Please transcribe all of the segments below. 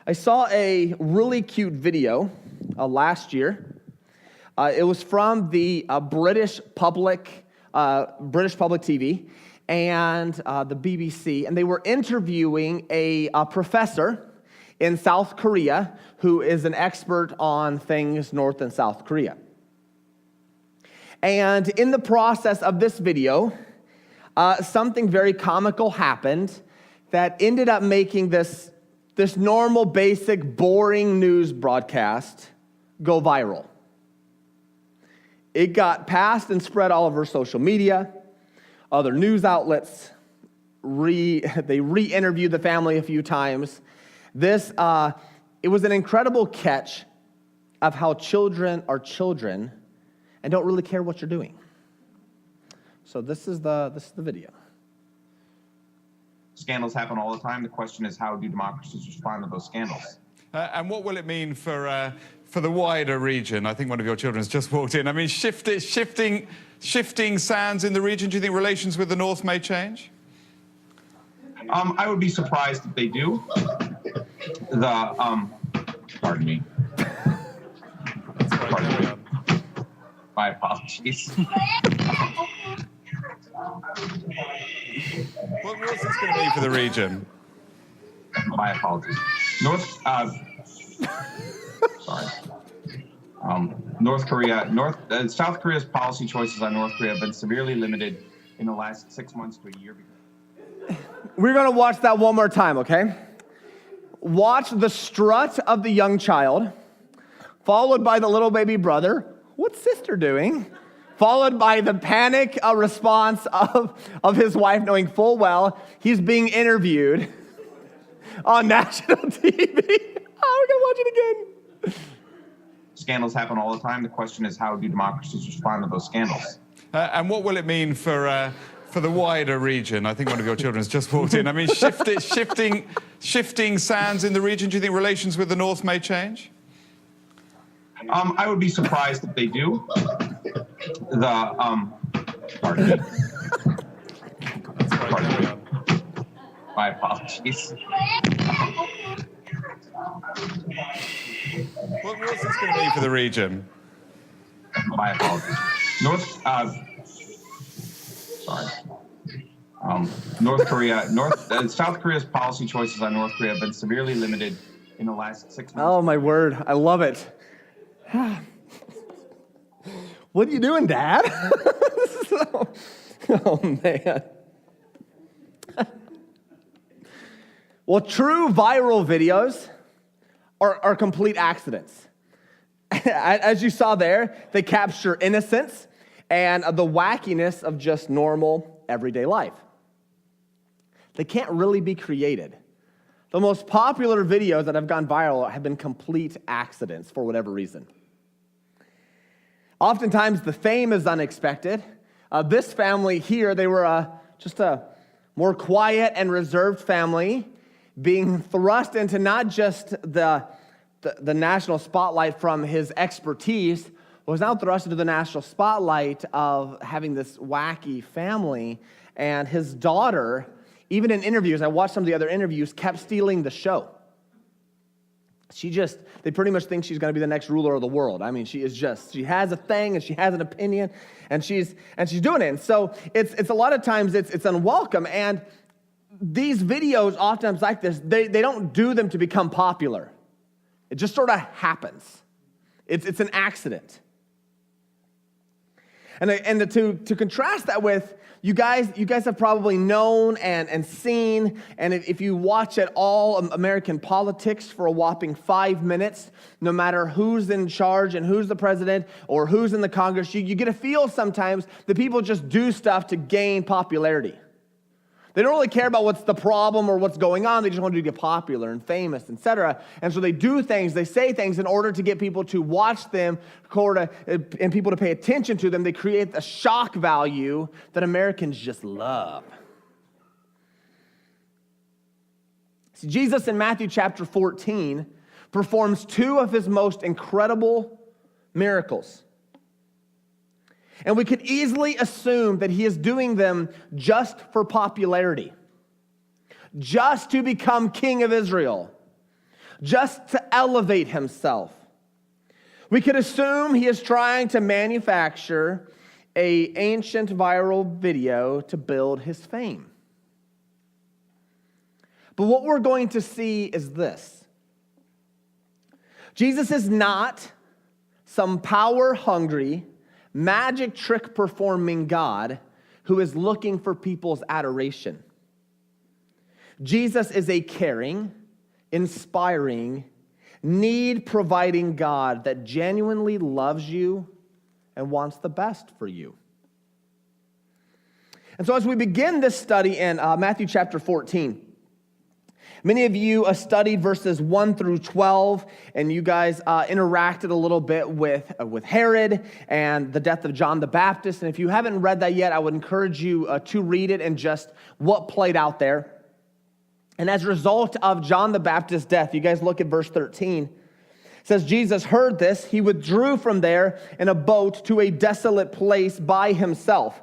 I saw a really cute video last year. It was from the British public TV and the BBC, and they were interviewing a professor in South Korea who is an expert on things North and South Korea. And in the process of this video, something very comical happened that ended up making this normal, basic, boring news broadcast go viral. It got passed and spread all over social media. Other news outlets, they re-interviewed the family a few times. It was an incredible catch of how children are children and don't really care what you're doing. So this is the video. Scandals happen all the time. The question is, how do democracies respond to those scandals? And what will it mean for the wider region? I think one of your children has just walked in. I mean, shifting sands in the region. Do you think relations with the North may change? I would be surprised if they do. Pardon me. Pardon me. My apologies. What's this going to mean for the region? My apologies. South Korea's policy choices on North Korea have been severely limited in the last 6 months to a year. We're going to watch that one more time, okay? Watch the strut of the young child, followed by the little baby brother. What's sister doing? Followed by the panic response of his wife, knowing full well he's being interviewed on national TV. Oh, we're going to watch it again. Scandals happen all the time. The question is, how do democracies respond to those scandals? And what will it mean for the wider region? I think one of your children has just walked in. I mean, shifting sands in the region. Do you think relations with the North may change? I would be surprised if they do. Pardon me. Pardon me. My apologies. What's this going to mean for the region? My apologies. South Korea's policy choices on North Korea have been severely limited in the last 6 months. Oh, my word. I love it. What are you doing, Dad? Oh, man. Well, true viral videos are complete accidents. As you saw there, they capture innocence and the wackiness of just normal, everyday life. They can't really be created. The most popular videos that have gone viral have been complete accidents for whatever reason. Oftentimes, the fame is unexpected. This family here, they were just a more quiet and reserved family, being thrust into not just the national spotlight from his expertise, was now thrust into the national spotlight of having this wacky family. And his daughter, even in interviews, I watched some of the other interviews, kept stealing the show. They pretty much think she's going to be the next ruler of the world. I mean, she has a thing and she has an opinion and she's doing it. And so it's a lot of times it's unwelcome. And these videos, oftentimes like this, they don't do them to become popular. It just sort of happens. It's an accident. And to contrast that with, you guys have probably known and seen, and if you watch at all American politics for a whopping 5 minutes, no matter who's in charge and who's the president or who's in the Congress, you get a feel sometimes that people just do stuff to gain popularity. They don't really care about what's the problem or what's going on. They just want to get popular and famous, etc. And so they do things, they say things in order to get people to watch them and people to pay attention to them. They create a shock value that Americans just love. See, Jesus in Matthew chapter 14 performs two of his most incredible miracles. And we could easily assume that he is doing them just for popularity, just to become king of Israel, just to elevate himself. We could assume he is trying to manufacture an ancient viral video to build his fame. But what we're going to see is this. Jesus is not some power-hungry, magic trick-performing God who is looking for people's adoration. Jesus is a caring, inspiring, need-providing God that genuinely loves you and wants the best for you. And so as we begin this study in Matthew chapter 14, many of you studied verses 1 through 12, and you guys interacted a little bit with Herod and the death of John the Baptist. And if you haven't read that yet, I would encourage you to read it and just what played out there. And as a result of John the Baptist's death, you guys look at verse 13. It says, Jesus heard this. He withdrew from there in a boat to a desolate place by himself.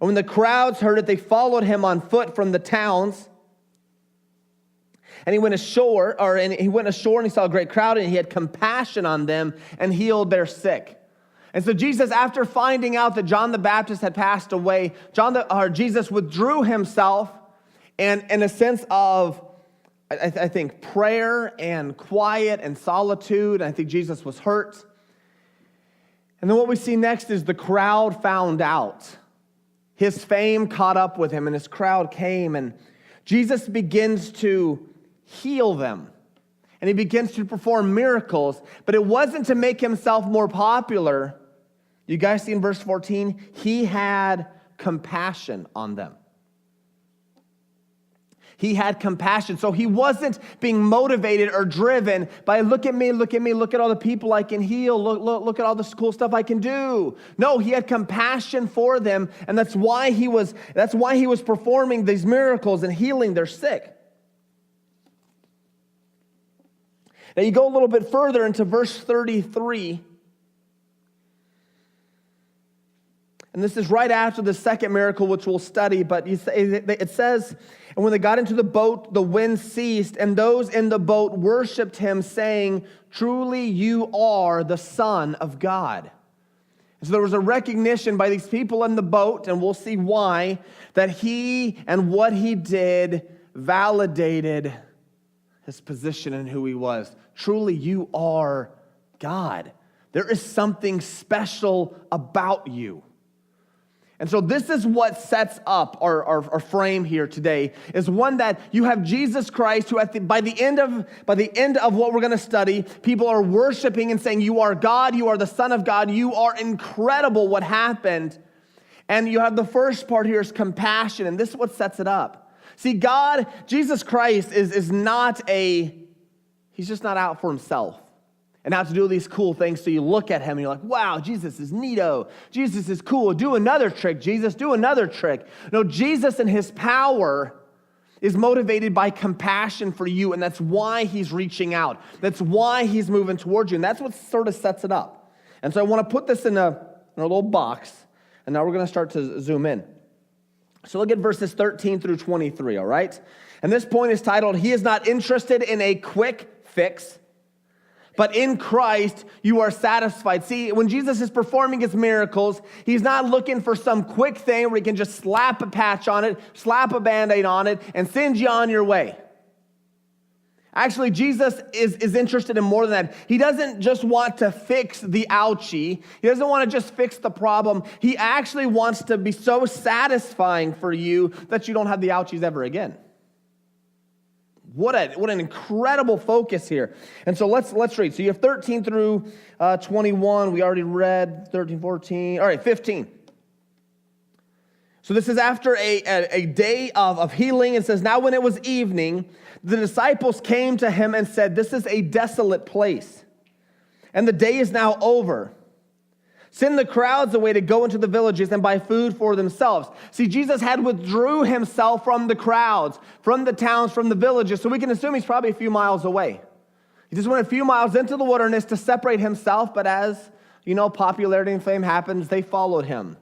And when the crowds heard it, they followed him on foot from the towns. And he went ashore and he saw a great crowd, and he had compassion on them and healed their sick. And so Jesus, after finding out that John the Baptist had passed away, Jesus withdrew himself, and in a sense of, I think, prayer and quiet and solitude. I think Jesus was hurt. And then what we see next is the crowd found out. His fame caught up with him, and his crowd came, and Jesus begins to heal them. And he begins to perform miracles, but it wasn't to make himself more popular. You guys see in verse 14, he had compassion on them. He had compassion. So he wasn't being motivated or driven by, look at me, look at all the people I can heal, look at all this cool stuff I can do. No, he had compassion for them, and that's why he was performing these miracles and healing their sick. Now you go a little bit further into verse 33. And this is right after the second miracle, which we'll study, but it says, and when they got into the boat, the wind ceased, and those in the boat worshiped him, saying, truly you are the Son of God. And so there was a recognition by these people in the boat, and we'll see why, that he and what he did validated his position and who he was. Truly you are God. There is something special about you. And so this is what sets up our frame here today, is one that you have Jesus Christ, who by the end of what we're going to study, people are worshiping and saying, you are God, you are the Son of God, you are incredible what happened. And you have the first part here is compassion, and this is what sets it up. See, Jesus Christ is not he's just not out for himself and out to do these cool things. So you look at him and you're like, wow, Jesus is neato. Jesus is cool. Do another trick, Jesus. Do another trick. No, Jesus and his power is motivated by compassion for you, and that's why he's reaching out. That's why he's moving towards you, and that's what sort of sets it up. And so I want to put this in a little box, and now we're going to start to zoom in. So look at verses 13 through 23, all right? And this point is titled, He is not interested in a quick fix, but in Christ you are satisfied. See, when Jesus is performing his miracles, he's not looking for some quick thing where he can just slap a patch on it, slap a Band-Aid on it, and send you on your way. Actually, Jesus is interested in more than that. He doesn't just want to fix the ouchie. He doesn't want to just fix the problem. He actually wants to be so satisfying for you that you don't have the ouchies ever again. What an incredible focus here. And so let's read. So you have 13 through 21. We already read 13, 14. All right, 15. So this is after a day of healing. It says, now when it was evening, the disciples came to him and said, this is a desolate place, and the day is now over. Send the crowds away to go into the villages and buy food for themselves. See, Jesus had withdrew himself from the crowds, from the towns, from the villages, so we can assume he's probably a few miles away. He just went a few miles into the wilderness to separate himself, but as, popularity and fame happens, they followed him.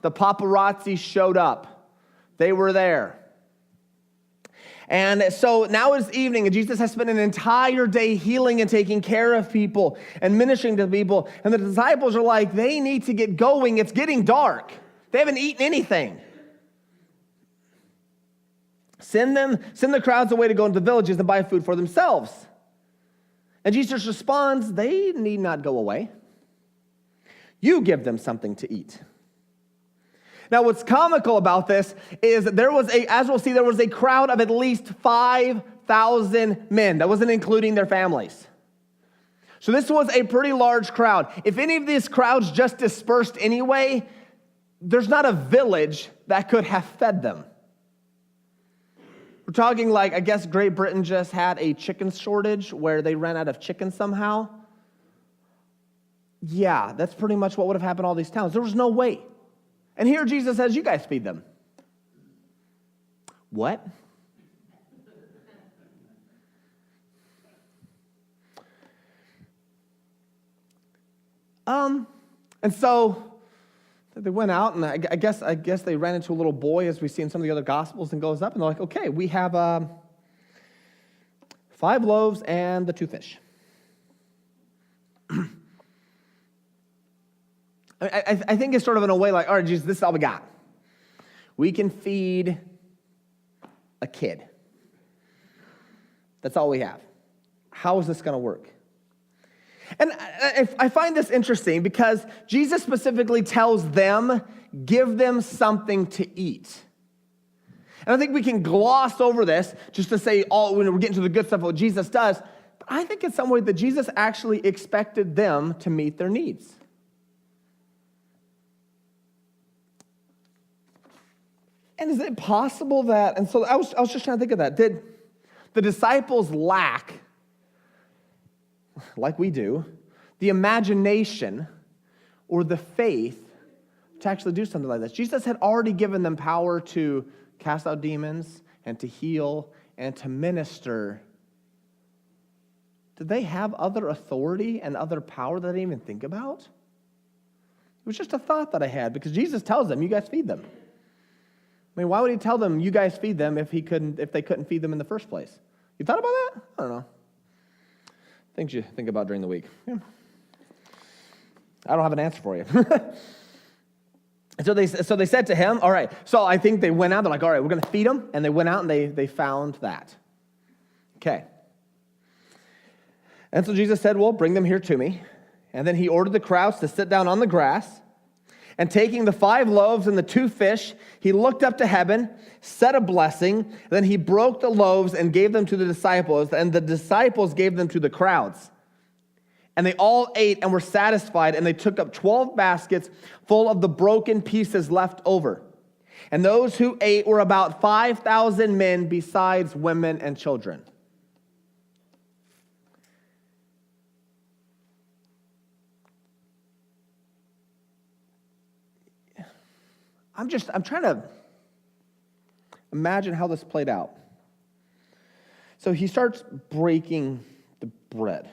The paparazzi showed up. They were there. And so now it's evening, and Jesus has spent an entire day healing and taking care of people and ministering to people. And the disciples are like, they need to get going. It's getting dark. They haven't eaten anything. Send the crowds away to go into the villages and buy food for themselves. And Jesus responds, they need not go away. You give them something to eat. Now, what's comical about this is that as we'll see, there was a crowd of at least 5,000 men. That wasn't including their families. So this was a pretty large crowd. If any of these crowds just dispersed anyway, there's not a village that could have fed them. We're talking like, I guess Great Britain just had a chicken shortage where they ran out of chicken somehow. Yeah, that's pretty much what would have happened to all these towns. There was no way. And here Jesus says, you guys feed them. What? And so they went out, and I guess they ran into a little boy, as we see in some of the other Gospels, and goes up, and they're like, okay, we have 5 loaves and the 2 fish. I think it's sort of in a way like, all right, Jesus, this is all we got. We can feed a kid. That's all we have. How is this going to work? And I find this interesting because Jesus specifically tells them, give them something to eat. And I think we can gloss over this just to say, when we're getting to the good stuff of what Jesus does. But I think in some way that Jesus actually expected them to meet their needs. And is it possible that, and so I was just trying to think of that, did the disciples lack, like we do, the imagination or the faith to actually do something like this? Jesus had already given them power to cast out demons and to heal and to minister. Did they have other authority and other power that I didn't even think about? It was just a thought that I had, because Jesus tells them, you guys feed them. I mean, why would he tell them, you guys feed them, if they couldn't feed them in the first place? You thought about that? I don't know. Things you think about during the week. Yeah. I don't have an answer for you. So they said to him, all right. So I think they went out. They're like, all right, we're going to feed them. And they went out and they found that. Okay. And so Jesus said, well, bring them here to me. And then he ordered the crowds to sit down on the grass. And taking the 5 loaves and the 2 fish, he looked up to heaven, said a blessing, then he broke the loaves and gave them to the disciples, and the disciples gave them to the crowds. And they all ate and were satisfied, and they took up 12 baskets full of the broken pieces left over. And those who ate were about 5,000 men, besides women and children. I'm trying to imagine how this played out. So he starts breaking the bread.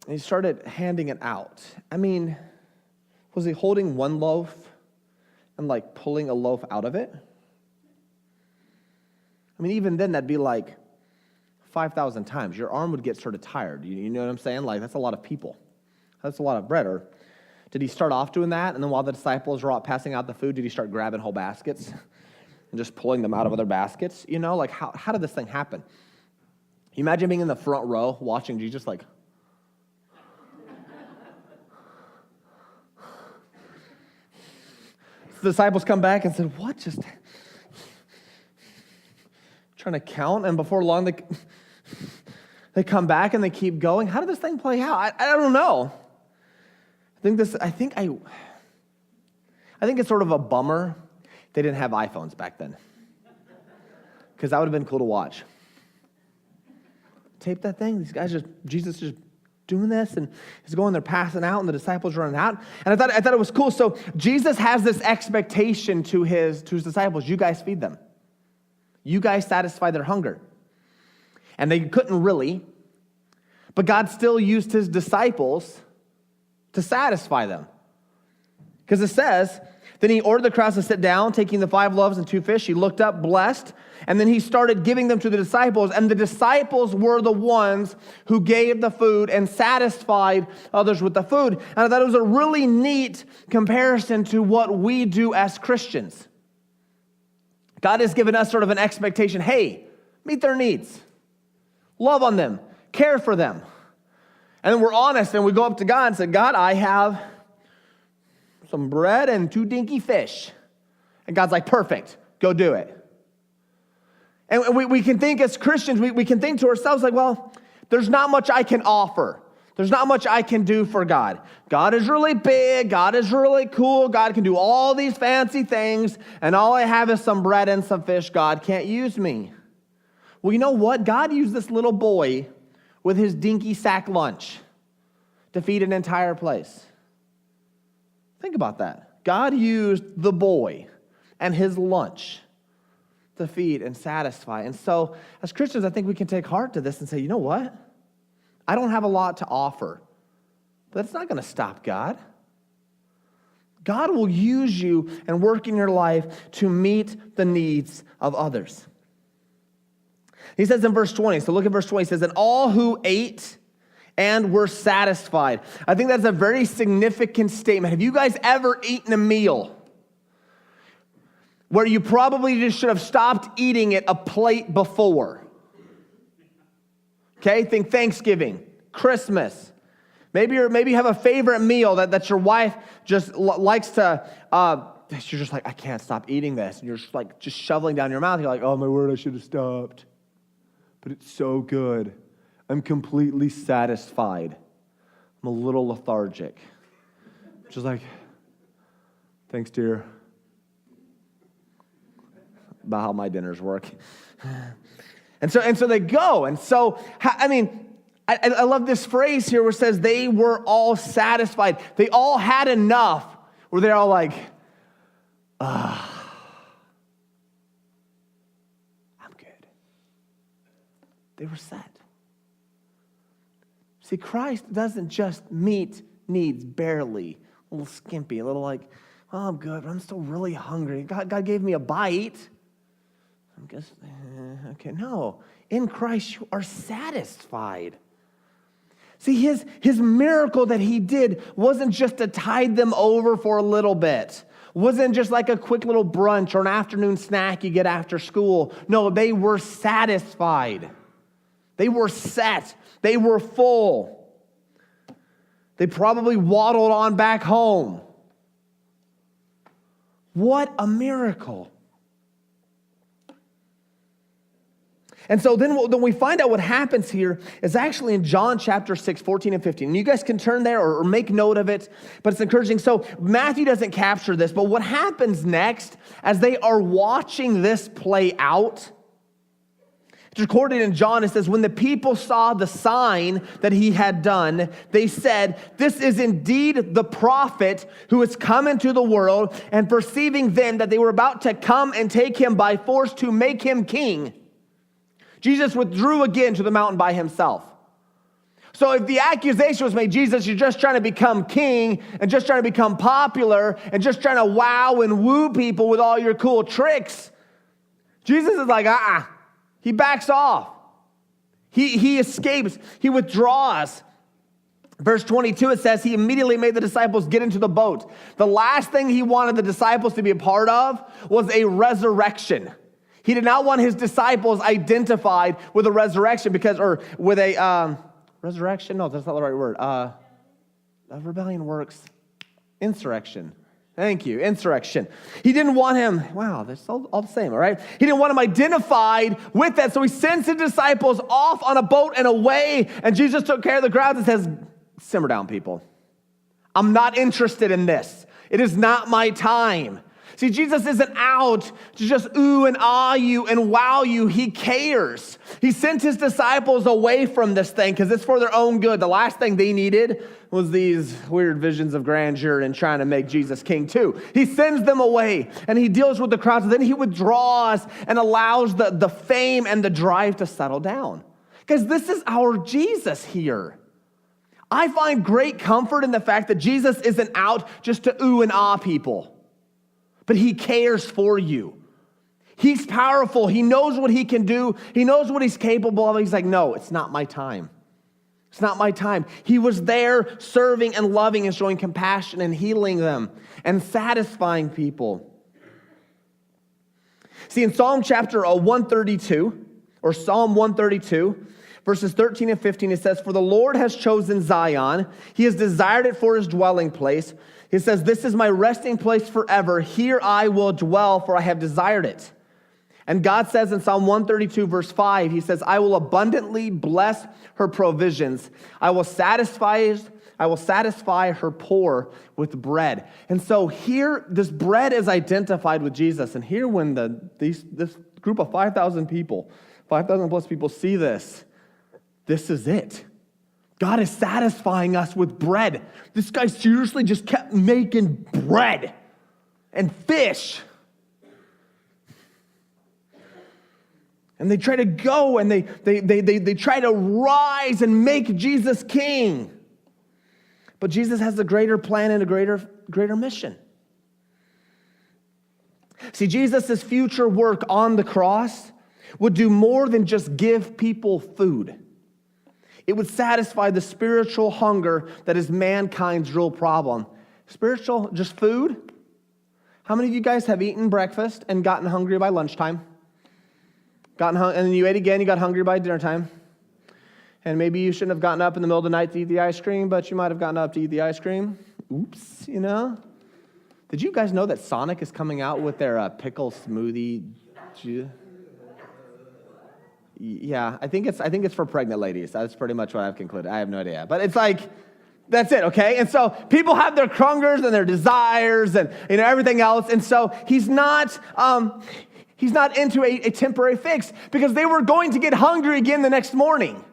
And he started handing it out. I mean, was he holding one loaf and like pulling a loaf out of it? I mean, even then that'd be like 5,000 times. Your arm would get sort of tired. You know what I'm saying? Like, that's a lot of people. That's a lot of bread. Or did he start off doing that, and then while the disciples were out passing out the food, did he start grabbing whole baskets and just pulling them out of other baskets? You know, like how did this thing happen? You imagine being in the front row watching Jesus like, the disciples come back and said, what? Just trying to count, and before long they come back and they keep going. How did this thing play out? I don't know. I think it's sort of a bummer they didn't have iPhones back then, because that would have been cool to watch. Tape that thing. These guys Jesus just doing this, and he's going there passing out, and the disciples running out. And I thought it was cool. So Jesus has this expectation to his disciples. You guys feed them. You guys satisfy their hunger. And they couldn't really, but God still used his disciples to satisfy them. Because it says, then he ordered the crowds to sit down, taking the 5 loaves and 2 fish. He looked up, blessed, and then he started giving them to the disciples. And the disciples were the ones who gave the food and satisfied others with the food. And I thought it was a really neat comparison to what we do as Christians. God has given us sort of an expectation. Hey, meet their needs. Love on them. Care for them. And then we're honest and we go up to God and say, God, I have some bread and 2 dinky fish. And God's like, perfect, go do it. And we can think as Christians, we can think to ourselves like, well, there's not much I can offer. There's not much I can do for God. God is really big. God is really cool. God can do all these fancy things. And all I have is some bread and some fish. God can't use me. Well, you know what? God used this little boy with his dinky sack lunch to feed an entire place. Think about that. God used the boy and his lunch to feed and satisfy. And so, as Christians, I think we can take heart to this and say, you know what? I don't have a lot to offer, but that's not going to stop God. God will use you and work in your life to meet the needs of others. He says in verse 20, so look at verse 20, he says, and all who ate and were satisfied. I think that's a very significant statement. Have you guys ever eaten a meal where you probably just should have stopped eating it a plate before? Okay, think Thanksgiving, Christmas. Maybe you have a favorite meal that your wife just likes to, you're just like, I can't stop eating this. And you're just like, just shoveling down your mouth. You're like, oh my word, I should have stopped. But it's so good. I'm completely satisfied. I'm a little lethargic. Just like, thanks, dear. About how my dinners work. And so they go. And so, I mean, I love this phrase here where it says they were all satisfied. They all had enough where they're all like, I'm good. They were set. See, Christ doesn't just meet needs barely, a little skimpy, a little like, oh, I'm good, but I'm still really hungry. God gave me a bite. I guess, okay, no. In Christ, you are satisfied. See, his miracle that he did wasn't just to tide them over for a little bit. Wasn't just like a quick little brunch or an afternoon snack you get after school. No, they were satisfied. They were set. They were full. They probably waddled on back home. What a miracle. And so then we find out what happens here is actually in John chapter 6, 14 and 15. And you guys can turn there or make note of it, but it's encouraging. So Matthew doesn't capture this, but what happens next as they are watching this play out, it's recorded in John, it says, when the people saw the sign that he had done, they said, this is indeed the prophet who has come into the world, and perceiving then that they were about to come and take him by force to make him king, Jesus withdrew again to the mountain by himself. So if the accusation was made, Jesus, you're just trying to become king and just trying to become popular and just trying to wow and woo people with all your cool tricks, Jesus is like, He backs off. He escapes. He withdraws. Verse 22, it says, he immediately made the disciples get into the boat. The last thing he wanted the disciples to be a part of was a resurrection. He did not want his disciples identified with a resurrection or with a resurrection. No, that's not the right word. Rebellion works. Insurrection. Thank you. Insurrection. He didn't want him. Wow, that's all the same, all right? He didn't want him identified with that. So he sends his disciples off on a boat and away. And Jesus took care of the crowds and says, simmer down, people. I'm not interested in this. It is not my time. See, Jesus isn't out to just ooh and ah you and wow you. He cares. He sent his disciples away from this thing because it's for their own good. The last thing they needed was these weird visions of grandeur and trying to make Jesus king too. He sends them away and he deals with the crowds. And then he withdraws and allows the fame and the drive to settle down. Because this is our Jesus here. I find great comfort in the fact that Jesus isn't out just to ooh and ah people, but he cares for you. He's powerful. He knows what he can do. He knows what he's capable of. He's like, no, it's not my time. It's not my time. He was there serving and loving and showing compassion and healing them and satisfying people. See, in Psalm chapter 132, or Psalm 132, verses 13 and 15, it says, "For the Lord has chosen Zion. He has desired it for his dwelling place. He says, this is my resting place forever. Here I will dwell, for I have desired it." And God says in Psalm 132, verse 5, he says, "I will abundantly bless her provisions. I will satisfy her poor with bread." And so here, this bread is identified with Jesus. And here when this group of 5,000 people, 5,000 plus people see this, this is it. God is satisfying us with bread. This guy seriously just kept making bread and fish. And they try to go and they try to rise and make Jesus king. But Jesus has a greater plan and a greater mission. See, Jesus' future work on the cross would do more than just give people food. It would satisfy the spiritual hunger that is mankind's real problem. Spiritual, just food? How many of you guys have eaten breakfast and gotten hungry by lunchtime? And then you ate again, you got hungry by dinner time. And maybe you shouldn't have gotten up in the middle of the night to eat the ice cream, but you might have gotten up to eat the ice cream. Oops, you know? Did you guys know that Sonic is coming out with their pickle smoothie? Yeah, I think it's for pregnant ladies. That's pretty much what I've concluded. I have no idea. But it's like, that's it, okay? And so people have their hungers and their desires and everything else. And so he's not into a temporary fix because they were going to get hungry again the next morning.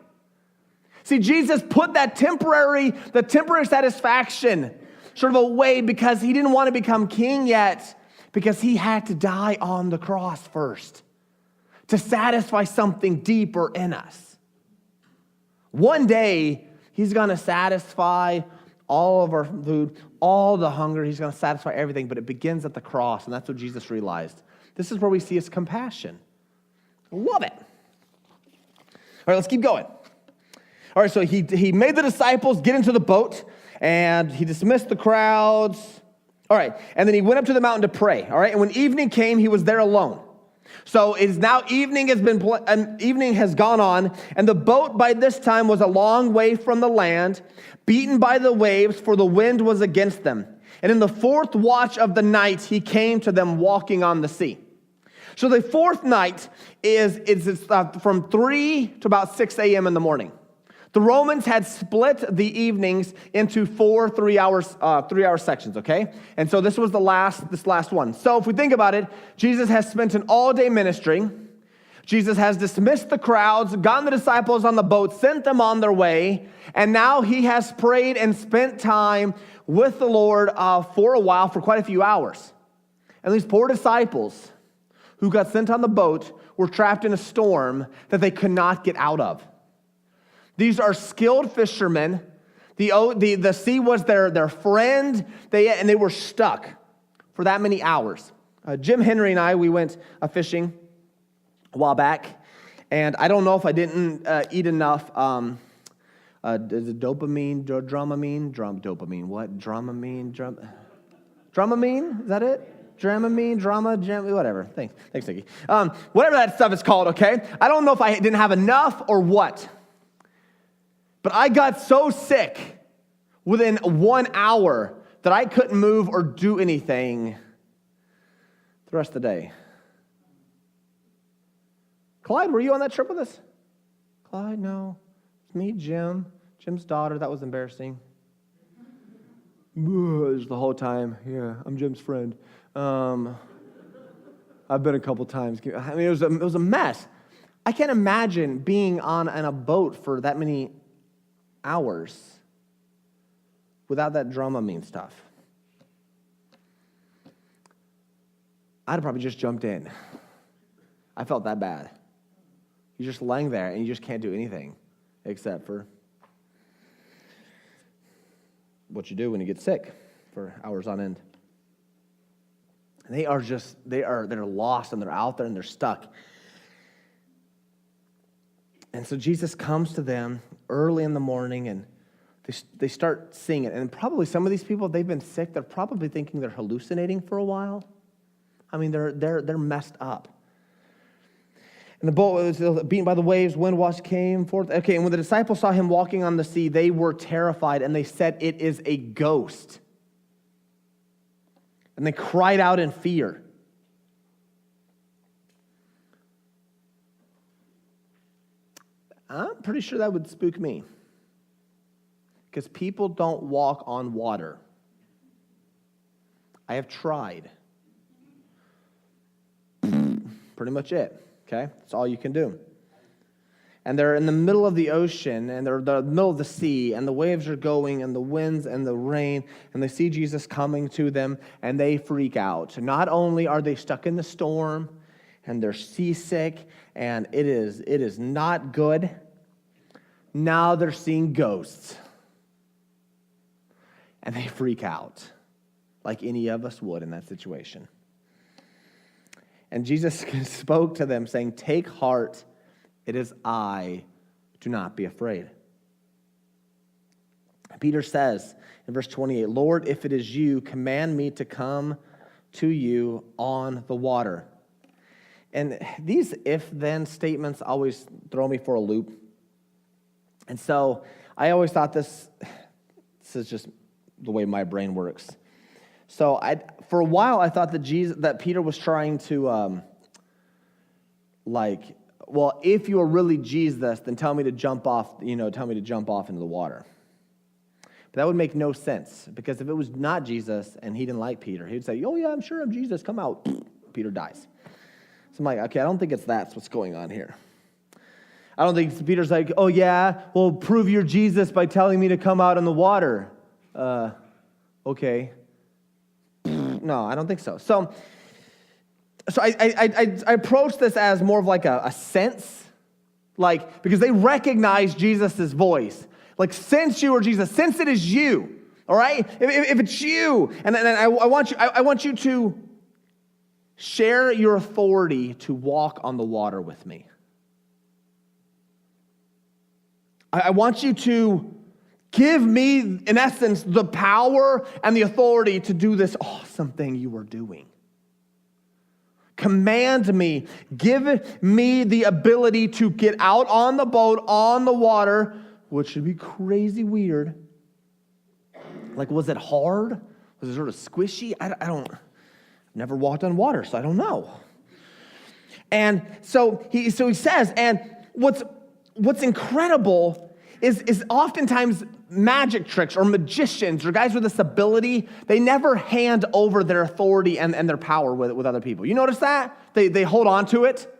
See, Jesus put the temporary satisfaction sort of away because he didn't want to become king yet, because he had to die on the cross first to satisfy something deeper in us. One day, he's going to satisfy all of our food, all the hunger. He's going to satisfy everything, but it begins at the cross, and that's what Jesus realized. This is where we see his compassion. Love it. All right, let's keep going. All right, so he made the disciples get into the boat, and he dismissed the crowds. All right, and then he went up to the mountain to pray. All right, and when evening came, he was there alone. So it is now evening has gone on, and the boat by this time was a long way from the land, beaten by the waves, for the wind was against them. And in the fourth watch of the night, he came to them walking on the sea. So the fourth night is from 3 to about 6 a.m. in the morning. The Romans had split the evenings into 4 3-hour sections, okay? And so this was this last one. So if we think about it, Jesus has spent an all-day ministry. Jesus has dismissed the crowds, gotten the disciples on the boat, sent them on their way, and now he has prayed and spent time with the Lord for a while, for quite a few hours. And these poor disciples who got sent on the boat were trapped in a storm that they could not get out of. These are skilled fishermen. The sea was their friend, and they were stuck for that many hours. Jim Henry and I, we went fishing a while back, and I don't know if I didn't eat enough. Is it dopamine, dopamine, what? Dramamine, is that it? Dramamine, whatever. Thanks, Nikki. Whatever that stuff is called, okay? I don't know if I didn't have enough or what. But I got so sick within 1 hour that I couldn't move or do anything the rest of the day. Clyde, were you on that trip with us? Clyde, no. It's me, Jim. Jim's daughter. That was embarrassing. The whole time. Yeah, I'm Jim's friend. I've been a couple times. I mean, it was a mess. I can't imagine being on a boat for that many hours without that Dramamine stuff. I'd have probably just jumped in. I felt that bad. You're just laying there and you just can't do anything except for... what you do when you get sick for hours on end. And they're lost and they're out there and they're stuck. And so Jesus comes to them early in the morning and they start seeing it. And probably some of these people, they've been sick, they're probably thinking they're hallucinating for a while. I mean, they're messed up. And the boat was beaten by the waves, wind wash came forth. Okay, and when the disciples saw him walking on the sea, they were terrified, and they said, "It is a ghost." And they cried out in fear. I'm pretty sure that would spook me. Because people don't walk on water. I have tried. Pretty much it. Okay? That's all you can do. And they're in the middle of the ocean, and they're in the middle of the sea, and the waves are going, and the winds and the rain, and they see Jesus coming to them, and they freak out. Not only are they stuck in the storm, and they're seasick, and it is not good, now they're seeing ghosts. And they freak out, like any of us would in that situation. And Jesus spoke to them, saying, "Take heart, it is I, do not be afraid." Peter says in verse 28, "Lord, if it is you, command me to come to you on the water." And these if-then statements always throw me for a loop. And so I always thought this is just the way my brain works. So for a while, I thought that Peter was trying to, well, if you are really Jesus, then tell me to jump off into the water. But that would make no sense, because if it was not Jesus and he didn't like Peter, he'd say, "Oh yeah, I'm sure I'm Jesus, come out." Peter dies. So I'm like, okay, I don't think that's what's going on here. I don't think Peter's like, "Oh yeah, well, prove you're Jesus by telling me to come out in the water." Okay. No, I don't think so. So I approach this as more of like a sense, like, because they recognize Jesus' voice. Like, since you are Jesus, since it is you, all right? If it's you, and I want you to share your authority to walk on the water with me. I want you to give me, in essence, the power and the authority to do this awesome thing you are doing. Command me. Give me the ability to get out on the boat, on the water, which should be crazy weird. Like, was it hard? Was it sort of squishy? I've never walked on water, so I don't know. And so he says, and what's incredible is oftentimes magic tricks or magicians or guys with this ability, they never hand over their authority and their power with other people. You notice that? They hold on to it.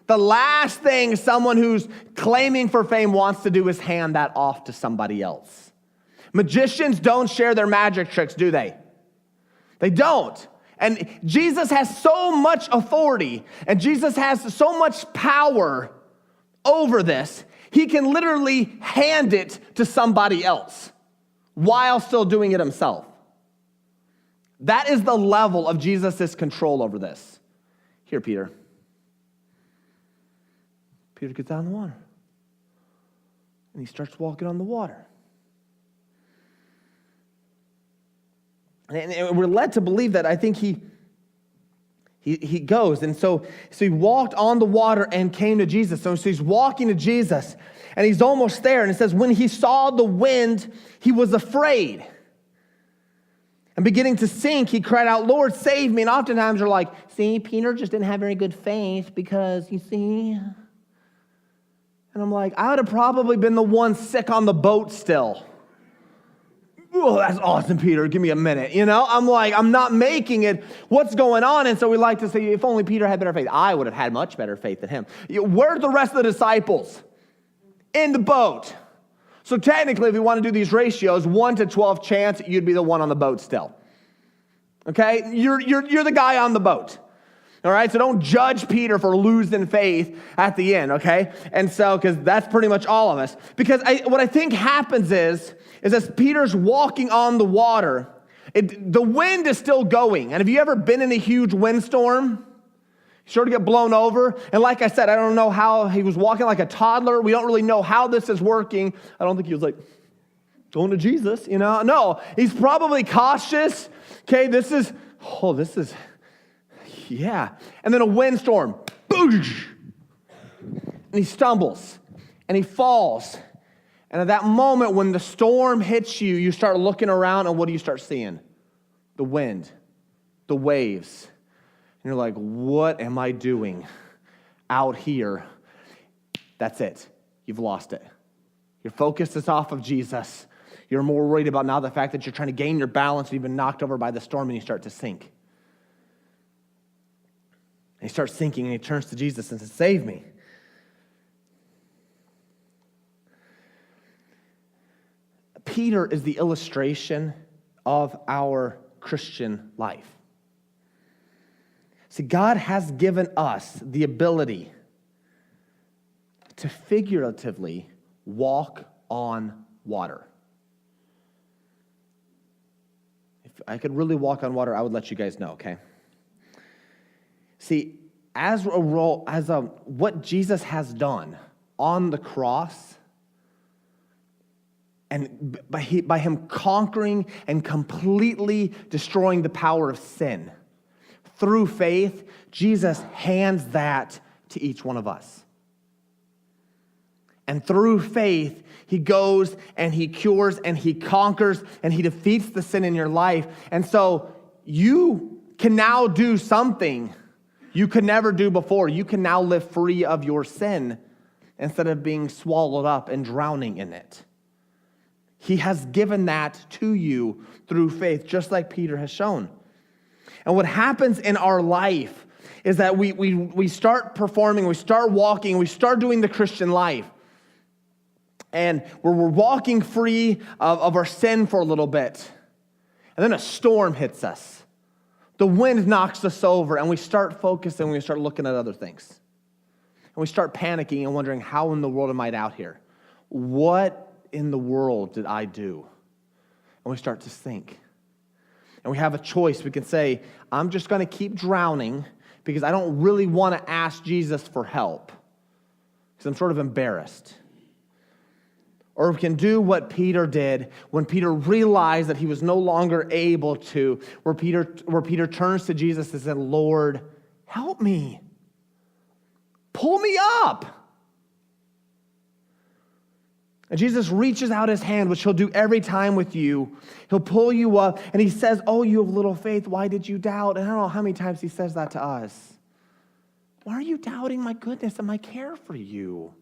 The last thing someone who's claiming for fame wants to do is hand that off to somebody else. Magicians don't share their magic tricks, do they? They don't. And Jesus has so much authority, and Jesus has so much power over this, he can literally hand it to somebody else while still doing it himself. That is the level of Jesus' control over this. Here, Peter. Peter gets out in the water. And he starts walking on the water. And we're led to believe that I think he goes. And so he walked on the water and came to Jesus. So he's walking to Jesus, and he's almost there. And it says, when he saw the wind, he was afraid. And beginning to sink, he cried out, "Lord, save me." And oftentimes you're like, see, Peter just didn't have very good faith because, you see. And I'm like, I would have probably been the one sick on the boat still. Oh, that's awesome, Peter. Give me a minute. I'm like, I'm not making it. What's going on? And so we like to say, if only Peter had better faith. I would have had much better faith than him. Where's the rest of the disciples? In the boat. So technically, if we want to do these ratios, 1 to 12 chance, you'd be the one on the boat still. Okay? You're the guy on the boat. All right, so don't judge Peter for losing faith at the end, okay? And so, because that's pretty much all of us. Because what I think happens is as Peter's walking on the water, the wind is still going. And have you ever been in a huge windstorm? You sort of get blown over. And like I said, I don't know how he was walking like a toddler. We don't really know how this is working. I don't think he was like going to Jesus, you know? No, he's probably cautious. Okay, this is, yeah. And then a windstorm. Boosh! And he stumbles. And he falls. And at that moment, when the storm hits you, you start looking around, and what do you start seeing? The wind. The waves. And you're like, what am I doing out here? That's it. You've lost it. Your focus is off of Jesus. You're more worried about now the fact that you're trying to gain your balance and you've been knocked over by the storm and you start to sink. And he starts sinking and he turns to Jesus and says, save me. Peter is the illustration of our Christian life. See, God has given us the ability to figuratively walk on water. If I could really walk on water, I would let you guys know, okay? See, what Jesus has done on the cross, and by him conquering and completely destroying the power of sin, through faith, Jesus hands that to each one of us. And through faith, he goes and he cures and he conquers and he defeats the sin in your life. And so you can now do something you could never do before. You can now live free of your sin instead of being swallowed up and drowning in it. He has given that to you through faith, just like Peter has shown. And what happens in our life is that we start performing, we start walking, we start doing the Christian life. And we're walking free of our sin for a little bit. And then a storm hits us. The wind knocks us over, and we start focusing, and we start looking at other things. And we start panicking and wondering, how in the world am I out here? What in the world did I do? And we start to sink. And we have a choice. We can say, I'm just going to keep drowning because I don't really want to ask Jesus for help because I'm sort of embarrassed. Or we can do what Peter did when Peter realized that he was no longer able to, where Peter turns to Jesus and said, Lord, help me. Pull me up. And Jesus reaches out his hand, which he'll do every time with you. He'll pull you up, and he says, oh, you have little faith. Why did you doubt? And I don't know how many times he says that to us. Why are you doubting my goodness and my care for you?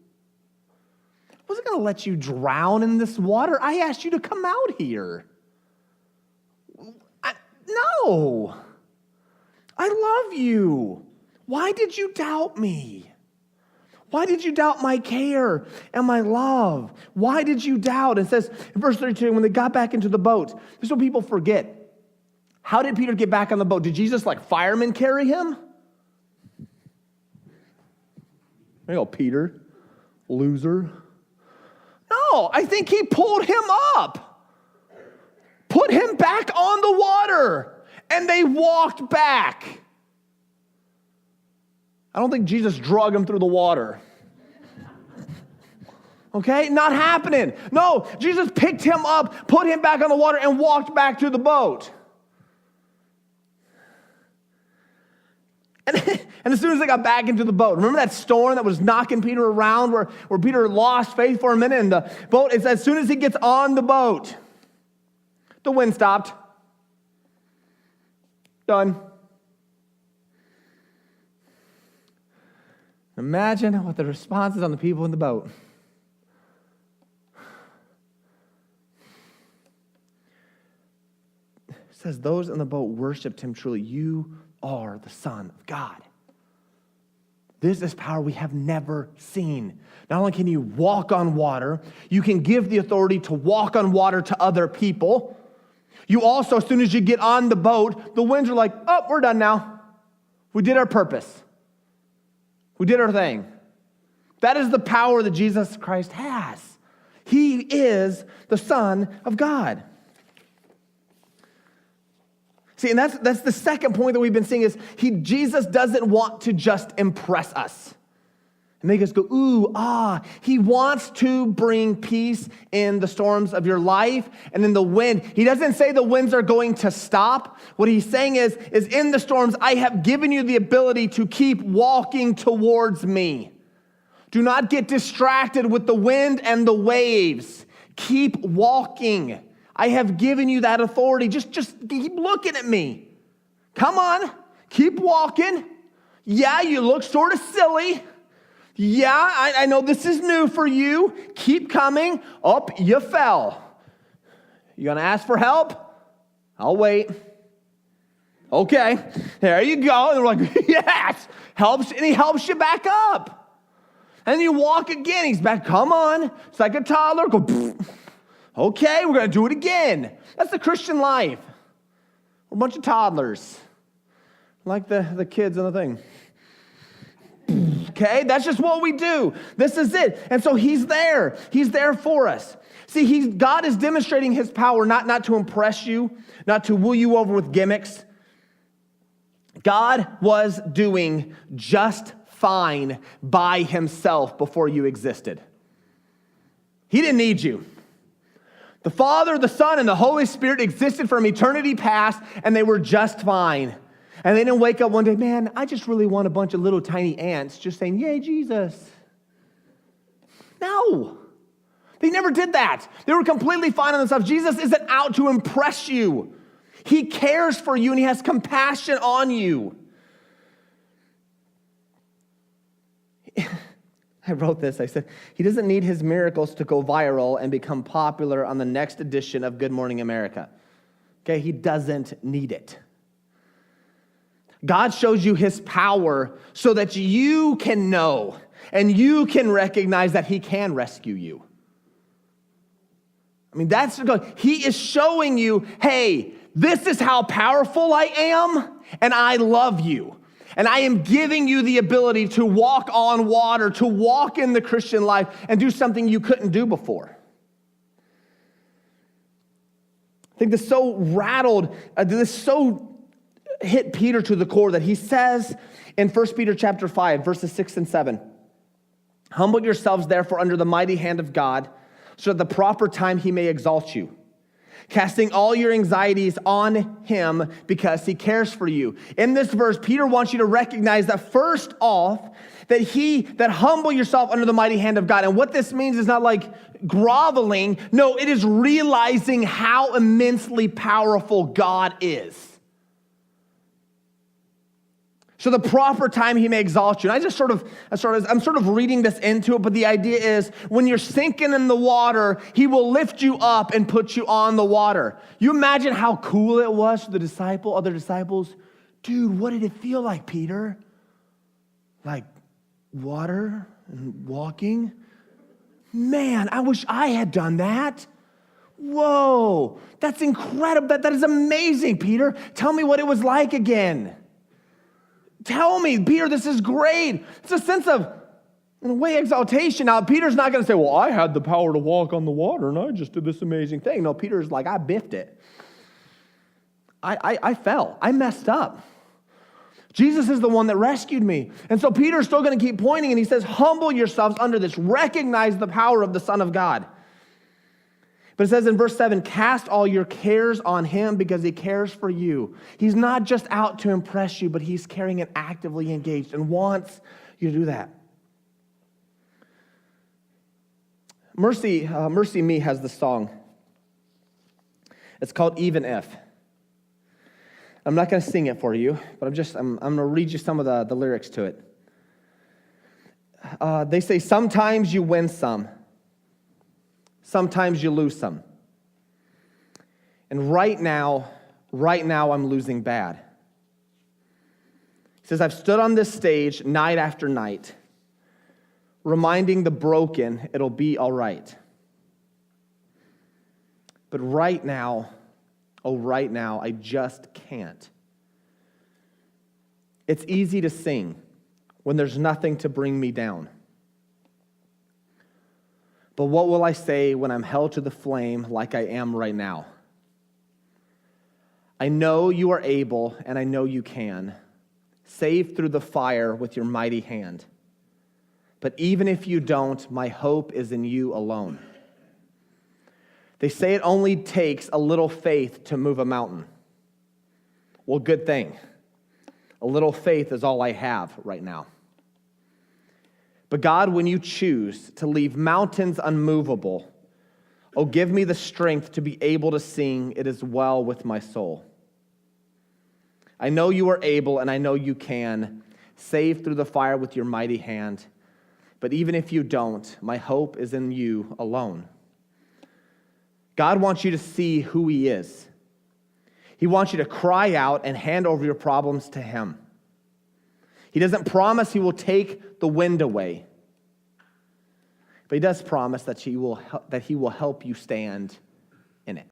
I wasn't going to let you drown in this water. I asked you to come out here. No. I love you. Why did you doubt me? Why did you doubt my care and my love? Why did you doubt? It says in verse 32, when they got back into the boat, this is what people forget. How did Peter get back on the boat? Did Jesus, like firemen, carry him? There you go, Peter, loser. No, I think he pulled him up, put him back on the water, and they walked back. I don't think Jesus drug him through the water. Okay? Not happening. No, Jesus picked him up, put him back on the water, and walked back to the boat. And as soon as they got back into the boat, remember that storm that was knocking Peter around where Peter lost faith for a minute? And the boat, it's as soon as he gets on the boat, the wind stopped. Done. Imagine what the response is on the people in the boat. It says, those in the boat worshiped him truly. You are the Son of God. This is power we have never seen. Not only can you walk on water, you can give the authority to walk on water to other people. You also, as soon as you get on the boat, the winds are like, oh, we're done now. We did our purpose. We did our thing. That is the power that Jesus Christ has. He is the Son of God. See, and that's the second point that we've been seeing is Jesus doesn't want to just impress us and make us go, ooh, ah. He wants to bring peace in the storms of your life and in the wind. He doesn't say the winds are going to stop. What he's saying is in the storms, I have given you the ability to keep walking towards me. Do not get distracted with the wind and the waves. Keep walking. I have given you that authority. Just keep looking at me. Come on, keep walking. Yeah, you look sort of silly. Yeah, I know this is new for you. Keep coming. Up, you fell. You gonna ask for help? I'll wait. Okay, there you go. And we're like, yes, helps, and he helps you back up. And you walk again. He's back. Come on. It's like a toddler. Go. Pfft. Okay, we're going to do it again. That's the Christian life. We're a bunch of toddlers. Like the kids in the thing. Okay, that's just what we do. This is it. And so he's there. He's there for us. See, God is demonstrating his power not to impress you, not to woo you over with gimmicks. God was doing just fine by himself before you existed. He didn't need you. The Father, the Son, and the Holy Spirit existed from eternity past, and they were just fine. And they didn't wake up one day, man, I just really want a bunch of little tiny ants just saying, yay, Jesus. No. They never did that. They were completely fine on themselves. Jesus isn't out to impress you. He cares for you, and he has compassion on you. I wrote this. I said, he doesn't need his miracles to go viral and become popular on the next edition of Good Morning America. Okay, he doesn't need it. God shows you his power so that you can know and you can recognize that he can rescue you. I mean, that's he is showing you, hey, this is how powerful I am, and I love you. And I am giving you the ability to walk on water, to walk in the Christian life and do something you couldn't do before. I think this so hit Peter to the core that he says in 1 Peter chapter 5, verses 6 and 7, humble yourselves therefore under the mighty hand of God, so at the proper time he may exalt you, casting all your anxieties on him because he cares for you. In this verse, Peter wants you to recognize that first off, that humble yourself under the mighty hand of God. And what this means is not like groveling. No, it is realizing how immensely powerful God is. So the proper time he may exalt you. And I'm sort of reading this into it, but the idea is when you're sinking in the water, he will lift you up and put you on the water. You imagine how cool it was for the other disciples? Dude, what did it feel like, Peter? Like water and walking? Man, I wish I had done that. Whoa, that's incredible. That is amazing, Peter. Tell me what it was like again. Tell me, Peter, this is great. It's a sense of, in a way, exaltation. Now, Peter's not going to say, well, I had the power to walk on the water, and I just did this amazing thing. No, Peter's like, I biffed it. I fell. I messed up. Jesus is the one that rescued me. And so Peter's still going to keep pointing, and he says, humble yourselves under this. Recognize the power of the Son of God. But it says in verse 7, cast all your cares on him because he cares for you. He's not just out to impress you, but he's caring and actively engaged and wants you to do that. Mercy Me has the song. It's called Even If. I'm not going to sing it for you, but I'm going to read you some of the lyrics to it. They say, sometimes you win some. Sometimes you lose some. And right now I'm losing bad. He says, I've stood on this stage night after night, reminding the broken it'll be all right. But right now, I just can't. It's easy to sing when there's nothing to bring me down. But what will I say when I'm held to the flame like I am right now? I know you are able, and I know you can. Save through the fire with your mighty hand. But even if you don't, my hope is in you alone. They say it only takes a little faith to move a mountain. Well, good thing. A little faith is all I have right now. But God, when you choose to leave mountains unmovable, oh, give me the strength to be able to sing, "It is well with my soul." I know you are able, and I know you can. Save through the fire with your mighty hand. But even if you don't, my hope is in you alone. God wants you to see who He is. He wants you to cry out and hand over your problems to Him. He doesn't promise He will take the wind away, but He does promise that He will help you stand in it.